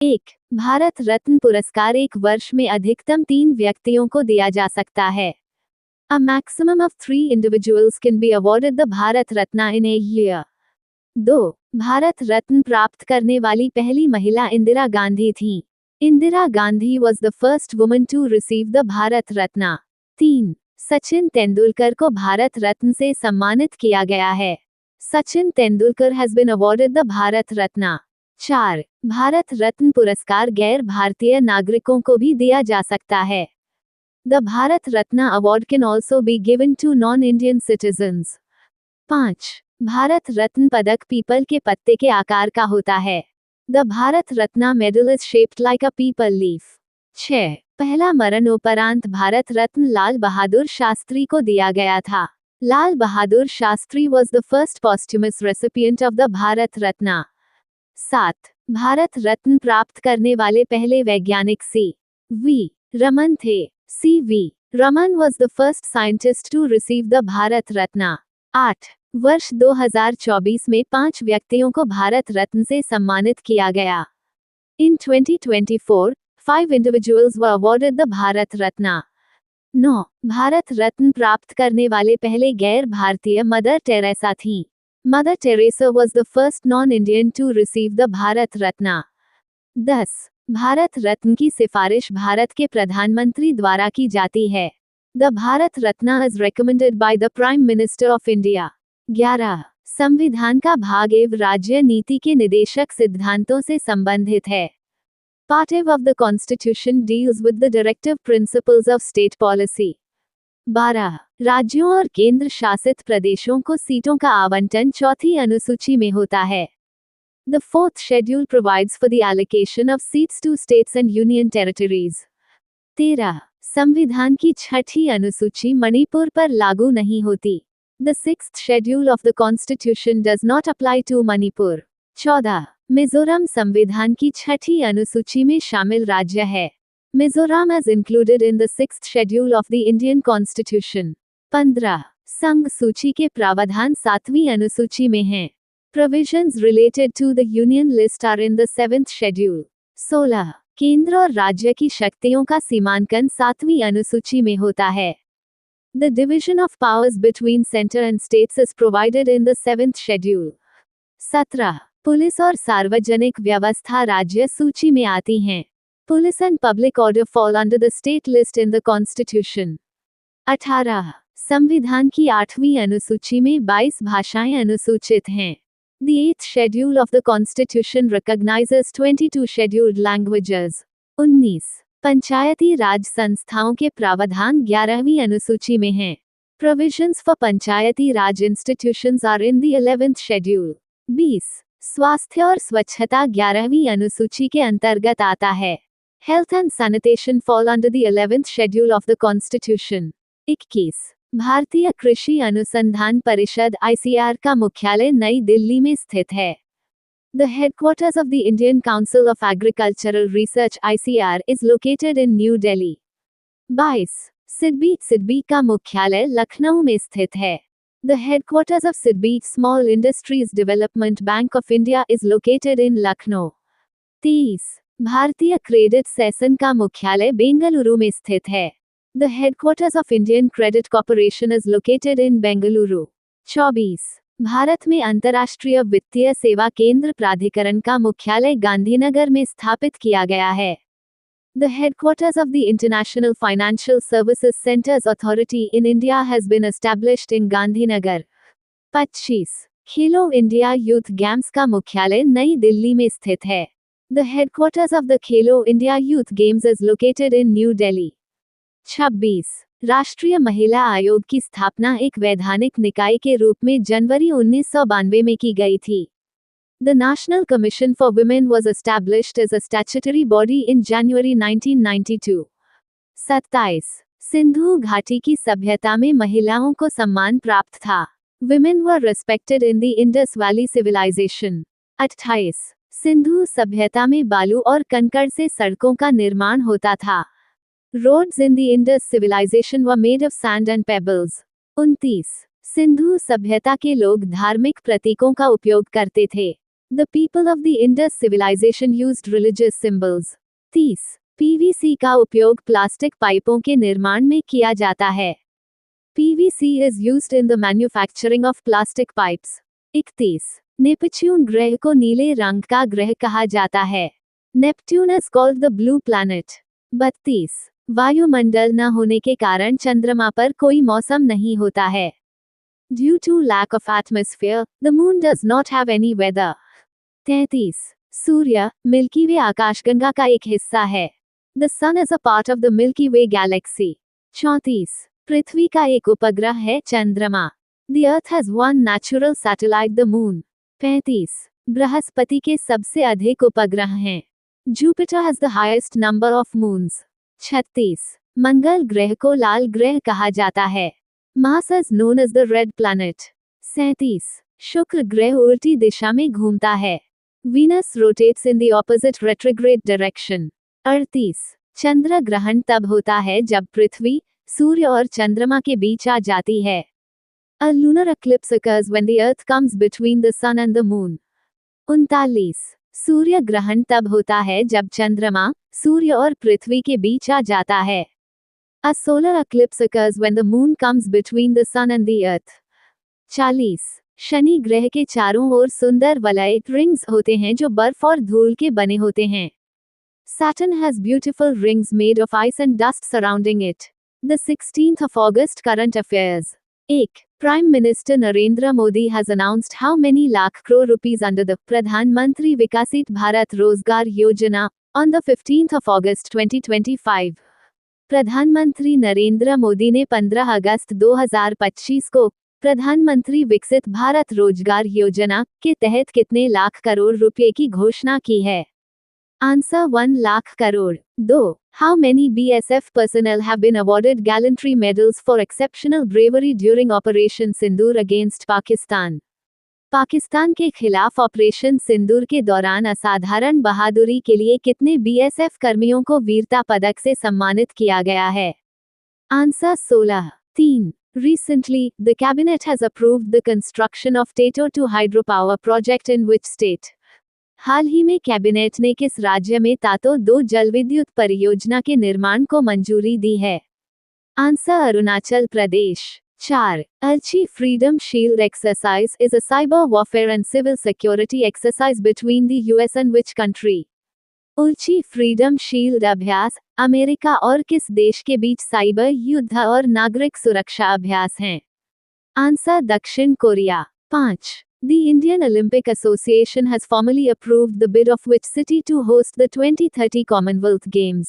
एक भारत रत्न पुरस्कार एक वर्ष में अधिकतम 3 व्यक्तियों को दिया जा सकता है। A maximum of 3 individuals can be awarded the Bharat Ratna in a year. 2. Bharat Ratna प्राप्त करने वाली पहली महिला इंदिरा गांधी थीं। Indira Gandhi was the first woman to receive the Bharat Ratna. 3. Sachin Tendulkar को भारत रत्न से सम्मानित किया गया है। Sachin Tendulkar has been awarded the Bharat Ratna. 4. Bharat Ratna पुरस्कार गैर भारतीय नागरिकों को भी दिया जा सकता है। The Bharat Ratna award can also be given to non-Indian citizens. 5. Bharat Ratna पदक पीपल के पत्ते के आकार का होता है। The Bharat Ratna medal is shaped like a peepal leaf. 6. पहला मरणोपरांत भारत रत्न लाल बहादुर शास्त्री को दिया गया था। Lal Bahadur Shastri was the first posthumous recipient of the Bharat Ratna. 7. Bharat Ratna प्राप्त करने वाले पहले वैज्ञानिक C.V. रमन थे। C.V. Raman was the first scientist to receive the Bharat Ratna. 8. वर्ष 2024 में 5 व्यक्तियों को भारत रत्न से सम्मानित किया गया। In 2024, 5 individuals were awarded the Bharat Ratna. 9. Bharat Ratna प्राप्त करने वाले पहले गैर भारतीय मदर टेरेसा थीं। Mother Teresa was the first non-Indian to receive the Bharat Ratna. 10. Bharat Ratna की सिफारिश भारत के प्रधानमंत्री द्वारा की जाती है। The Bharat Ratna is recommended by the Prime Minister of India. 11. संविधान का भाग एवं राज्य नीति के निदेशक सिद्धांतों से संबंधित है। Part A of the Constitution deals with the directive principles of state policy. 12. राज्यों और केंद्र शासित प्रदेशों को सीटों का आवंटन चौथी अनुसूची में होता है। The fourth schedule provides for the allocation of seats to states and union territories. 13. संविधान की छठी अनुसूची मणिपुर पर लागू नहीं होती। The sixth schedule of the Constitution does not apply to Manipur. 14. Mizoram संविधान की छठी अनुसूची में शामिल राज्य है। Mizoram is included in the sixth schedule of the Indian Constitution. 15. संघ सूची के प्रावधान 7वीं अनुसूची में हैं। Provisions related to the Union list are in the 7th schedule. 16. केंद्र और राज्य की शक्तियों का सीमांकन 7वीं अनुसूची में होता है। The division of powers between center and states is provided in the 7th schedule. 17. Police और सार्वजनिक व्यवस्था राज्य सूची में आती हैं। Police and public order fall under the state list in the Constitution. 18. संविधान की 8वीं अनुसूची में 22 भाषाएं अनुसूचित हैं। The 8th schedule of the Constitution recognizes 22 scheduled languages. 19. पंचायती राज संस्थाओं के प्रावधान 11वीं अनुसूची में हैं। Provisions for Panchayati Raj institutions are in the 11th schedule. 20. स्वास्थ्य और स्वच्छता 11वीं अनुसूची के अंतर्गत आता है। Health and sanitation fall under the 11th schedule of the Constitution. 21. भारतीय कृषि अनुसंधान परिषद (ICAR) का मुख्यालय नई दिल्ली में स्थित है। The headquarters of the Indian Council of Agricultural Research (ICAR) is located in New Delhi. 22. SIDBI का मुख्यालय लखनऊ में स्थित है। The headquarters of SIDBI Small Industries Development Bank of India is located in Lucknow. 23. भारतीय क्रेडिट सेशन का मुख्यालय बेंगलुरु में स्थित है। The headquarters of Indian Credit Corporation is located in Bengaluru. 24. Bharat में अंतर्राष्ट्रीय वित्तीय सेवा केंद्र प्राधिकरण का मुख्यालय गांधीनगर में स्थापित किया गया है। The headquarters of the International Financial Services Centers Authority in India has been established in Gandhinagar. 25. Khelo India youth games का मुख्यालय नई दिल्ली में स्थित है। The headquarters of the Khelo India Youth Games is located in New Delhi. 26. राष्ट्रीय महिला आयोग की स्थापना एक वैधानिक निकाय के रूप में जनवरी 1992 में की गई थी। The National Commission for Women was established as a statutory body in January 1992. 27. Sindhu घाटी की सभ्यता में महिलाओं को सम्मान प्राप्त था। Women were respected in the Indus Valley Civilization. 28. Sindhu सभ्यता में बालू और कंकड़ से सड़कों का निर्माण होता था। Roads in the Indus civilization were made of sand and pebbles. 29. Sindhu सभ्यता के लोग धार्मिक प्रतीकों का उपयोग करते थे। The people of the Indus civilization used religious symbols. 30. PVC का उपयोग प्लास्टिक पाइपों के निर्माण में किया जाता है. PVC is used in the manufacturing of plastic pipes. 31. Neptune ग्रह को नीले रंग का ग्रह कहा जाता है. Neptune is called the blue planet. 32. वायुमंडल न होने के कारण चंद्रमा पर कोई मौसम नहीं होता है. Due to lack of atmosphere, the moon does not have any weather. 33. सूर्य मिल्की वे आकाशगंगा का एक हिस्सा है. The sun is a part of the Milky Way galaxy. 34. पृथ्वी का एक उपग्रह है चंद्रमा. The Earth has one natural satellite, the moon. 35. Brihaspati के सबसे अधिक उपग्रह हैं. Jupiter has the highest number of moons. 36. मंगल ग्रह को लाल ग्रह कहा जाता है. Mars is known as the red planet. 37. शुक्र ग्रह उल्टी दिशा में घूमता है. Venus rotates in the opposite retrograde direction. 38. चंद्र ग्रहण तब होता है जब पृथ्वी, सूर्य और चंद्रमा के बीच आ जाती है. A lunar eclipse occurs when the Earth comes between the sun and the moon. 39. सूर्य ग्रहण तब होता है जब चंद्रमा, सूर्य और पृथ्वी के बीच आ जाता है. A solar eclipse occurs when the moon comes between the sun and the earth. 40. Shani ग्रह के चारों ओर सुंदर वलय रिंग्स होते हैं जो बर्फ और धूल के बने होते हैं. Saturn has beautiful rings made of ice and dust surrounding it. The 16th of August current affairs. 1. Prime Minister Narendra Modi has announced how many lakh crore rupees under the Pradhan Mantri Vikasit Bharat Rozgar Yojana on the 15th of August 2025. प्रधानमंत्री नरेंद्र मोदी ने 15 अगस्त 2025 को प्रधानमंत्री विकसित भारत रोजगार योजना के तहत कितने लाख करोड़ रुपए की घोषणा की है. Answer 1 lakh crore. 2. How many BSF personnel have been awarded gallantry medals for exceptional bravery during Operation Sindoor against Pakistan? Pakistan के खिलाफ ऑपरेशन सिंदूर के दौरान असाधारण बहादुरी के लिए कितने बीएसएफ कर्मियों को वीरता पदक से सम्मानित किया गया है. Answer 16. 3. Recently, the cabinet has approved the construction of Tato 2 hydropower project in which state? हाल ही में कैबिनेट ने किस राज्य में तातो 2 जलविद्युत परियोजना के निर्माण को मंजूरी दी है. Answer Arunachal Pradesh. 4. Aichi Freedom Shield exercise is a cyber warfare and civil security exercise between the US and which country? Aichi Freedom Shield अभ्यास अमेरिका और किस देश के बीच साइबर युद्ध और नागरिक सुरक्षा अभ्यास हैं. आंसर दक्षिण Korea. 5. The Indian Olympic Association has formally approved the bid of which city to host the 2030 Commonwealth Games?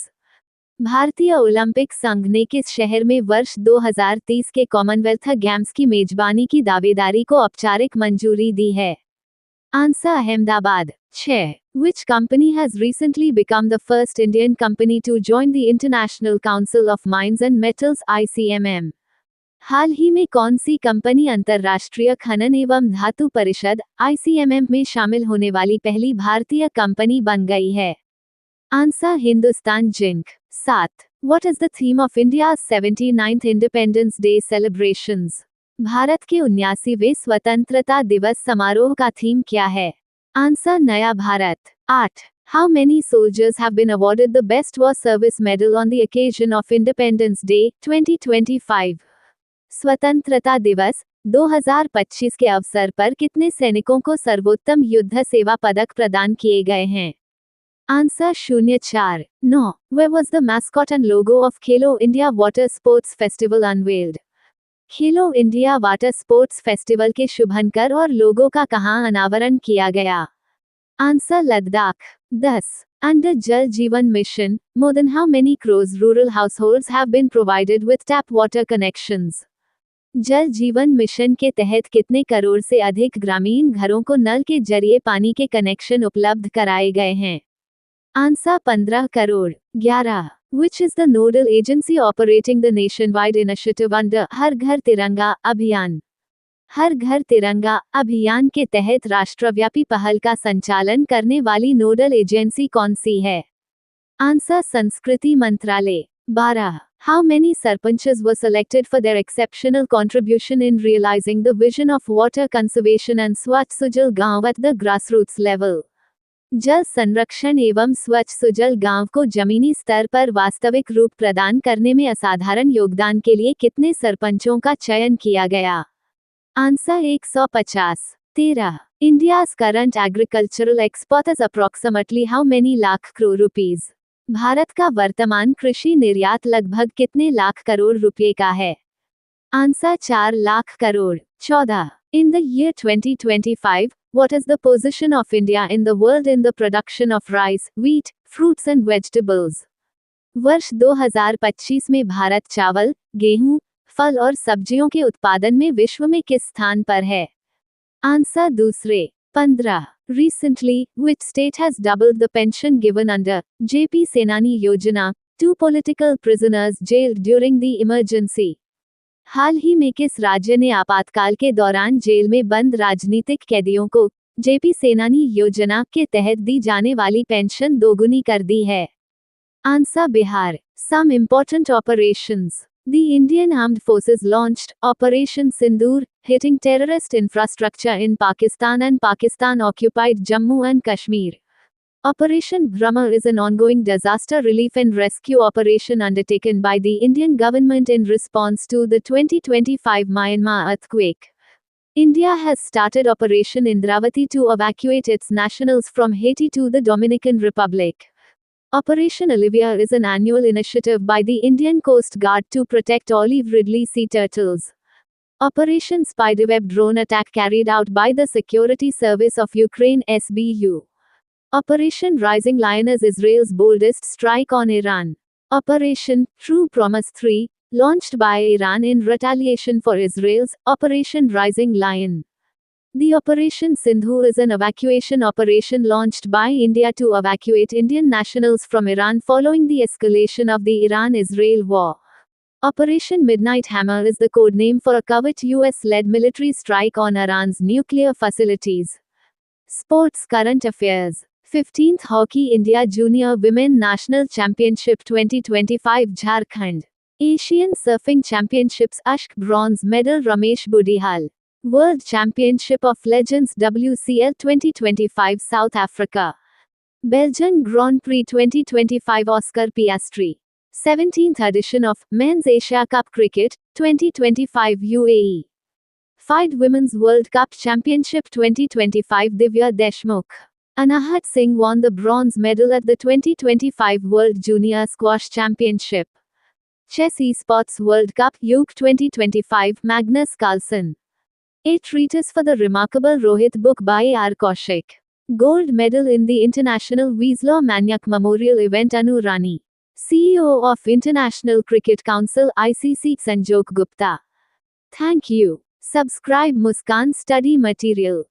भारतीय ओलंपिक संघ ने किस शहर में वर्ष 2030 के कॉमनवेल्थ गेम्स की मेजबानी की दावेदारी को औपचारिक मंजूरी दी है. Answer Ahmedabad. 6. Which company has recently become the first Indian company to join the International Council of Mines and Metals (ICMM)? हाल ही में कौन सी कंपनी अंतर्राष्ट्रीय खनन एवं धातु परिषद (ICMM) में शामिल होने वाली पहली भारतीय कंपनी बन गई है. Answer Hindustan zinc. 7. What is the theme of India's 79th Independence Day celebrations? Bharat के 79वें स्वतंत्रता दिवस समारोह का थीम क्या है. आंसर नया Bharat. 8. How many soldiers have been awarded the Best War Service Medal on the occasion of Independence Day 2025? स्वतंत्रता दिवस 2025 के अवसर पर कितने सैनिकों को सर्वोत्तम युद्ध सेवा पदक प्रदान किए गए हैं. Answer 04. 9. Where was the mascot and logo of Khelo India Water Sports Festival unveiled? Khelo India water sports festival के शुभंकर और लोगो का कहां अनावरण किया गया. Answer Ladakh. 10. Under Jal Jeevan Mission, more than how many crores rural households have been provided with tap water connections? जल जीवन mission के तहत कितने करोड़ से अधिक ग्रामीण घरों को नल के जरिए पानी के कनेक्शन उपलब्ध कराए गए हैं. Answer 15 crore. 11. Which is the nodal agency operating the nationwide initiative under हर घर तिरंगा अभियान? हर घर तिरंगा अभियान के तहत राष्ट्रव्यापी पहल का संचालन करने वाली नोडल एजेंसी कौन सी है? आंसर संस्कृति मंत्रालय. 12. How many sarpanchs were selected for their exceptional contribution in realizing the vision of water conservation and Swachh Sujal Gaon at the grassroots level? जल संरक्षण एवं स्वच्छ सुजल गांव को जमीनी स्तर पर वास्तविक रूप प्रदान करने में असाधारण योगदान के लिए कितने सरपंचों का चयन किया गया? Answer 150। 13. India's current agricultural export is approximately how many lakh crore rupees? Bharat का वर्तमान कृषि निर्यात लगभग कितने लाख करोड़ रुपए का है? Answer 4 lakh crore. 14. In the year 2025, what is the position of India in the world in the production of rice, wheat, fruits and vegetables? वर्ष 2025 में भारत चावल, गेहूं, फल और सब्जियों के उत्पादन में विश्व में किस स्थान पर है? आंसर दूसरे। 15. Recently, which state has doubled the pension given under JP Senani Yojana to political prisoners jailed during the emergency? हाल ही में किस राज्य ने आपातकाल के दौरान जेल में बंद राजनीतिक कैदियों को जेपी सेनानी योजना के तहत दी जाने वाली पेंशन दोगुनी कर दी है? Answer Bihar. Some important operations. The Indian Armed Forces launched Operation Sindoor, hitting terrorist infrastructure in Pakistan and Pakistan-occupied Jammu and Kashmir. Operation Brahma is an ongoing disaster relief and rescue operation undertaken by the Indian government in response to the 2025 Myanmar earthquake. India has started Operation Indravati to evacuate its nationals from Haiti to the Dominican Republic. Operation Olivia is an annual initiative by the Indian Coast Guard to protect olive ridley sea turtles. Operation Spiderweb drone attack carried out by the Security Service of Ukraine SBU. Operation Rising Lion is Israel's boldest strike on Iran. Operation True Promise 3, launched by Iran in retaliation for Israel's Operation Rising Lion. The Operation Sindhu is an evacuation operation launched by India to evacuate Indian nationals from Iran following the escalation of the Iran-Israel war. Operation Midnight Hammer is the codename for a covert US-led military strike on Iran's nuclear facilities. Sports Current Affairs. 15th Hockey India Junior Women National Championship 2025 Jharkhand. Asian Surfing Championships Ashk Bronze Medal Ramesh Budihal. World Championship of Legends WCL 2025 South Africa. Belgian Grand Prix 2025 Oscar Piastri. 17th edition of Men's Asia Cup Cricket 2025 UAE. FIDE Women's World Cup Championship 2025 Divya Deshmukh. Anahat Singh won the bronze medal at the 2025 World Junior Squash Championship. Chess Esports World Cup Uke 2025 Magnus Carlsen. A treatise for the remarkable Rohit book by R. Kaushik. Gold medal in the International Wiesla Maniak Memorial event Anu Rani. CEO of International Cricket Council ICC Sanjog Gupta. Thank you. Subscribe Muskan Study Material.